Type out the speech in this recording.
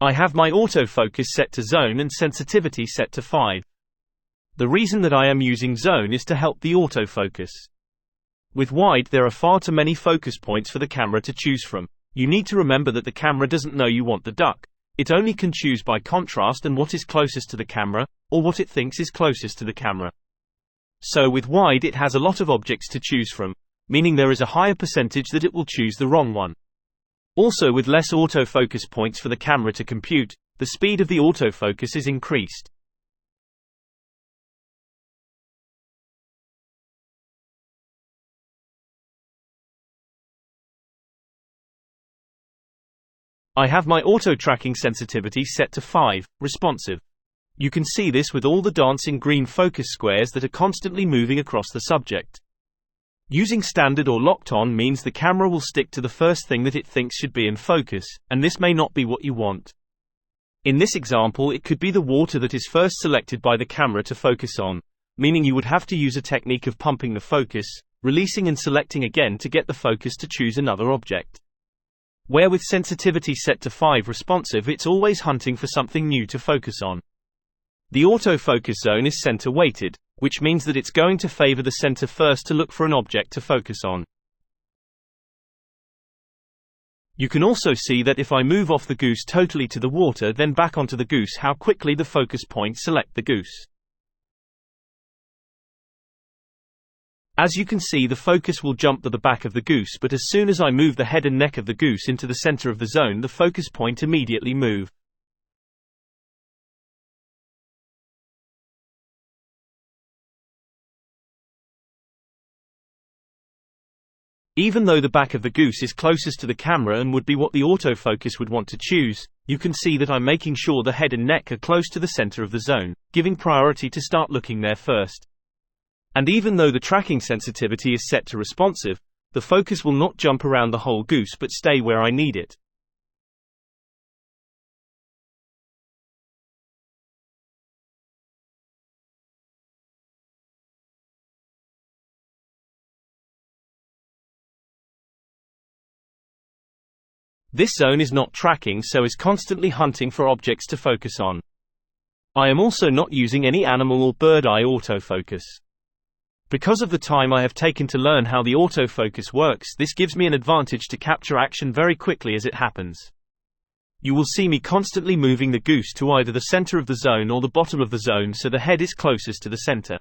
I have my autofocus set to zone and sensitivity set to 5. The reason that I am using zone is to help the autofocus. With wide, there are far too many focus points for the camera to choose from. You need to remember that the camera doesn't know you want the duck. It only can choose by contrast and what is closest to the camera, or what it thinks is closest to the camera. So with wide, it has a lot of objects to choose from, meaning there is a higher percentage that it will choose the wrong one. Also, with less autofocus points for the camera to compute, the speed of the autofocus is increased. I have my auto tracking sensitivity set to 5, responsive. You can see this with all the dancing green focus squares that are constantly moving across the subject. Using standard or locked on means the camera will stick to the first thing that it thinks should be in focus, and this may not be what you want. In this example, it could be the water that is first selected by the camera to focus on, meaning you would have to use a technique of pumping the focus, releasing and selecting again to get the focus to choose another object. Where with sensitivity set to 5 responsive, it's always hunting for something new to focus on. The autofocus zone is center weighted, which means that it's going to favor the center first to look for an object to focus on. You can also see that if I move off the goose totally to the water then back onto the goose, how quickly the focus points select the goose. As you can see, the focus will jump to the back of the goose, but as soon as I move the head and neck of the goose into the center of the zone, the focus point immediately move. Even though the back of the goose is closest to the camera and would be what the autofocus would want to choose, you can see that I'm making sure the head and neck are close to the center of the zone, giving priority to start looking there first. And even though the tracking sensitivity is set to responsive, the focus will not jump around the whole goose but stay where I need it. This zone is not tracking, so is constantly hunting for objects to focus on. I am also not using any animal or bird eye autofocus. Because of the time I have taken to learn how the autofocus works, this gives me an advantage to capture action very quickly as it happens. You will see me constantly moving the goose to either the center of the zone or the bottom of the zone so the head is closest to the center.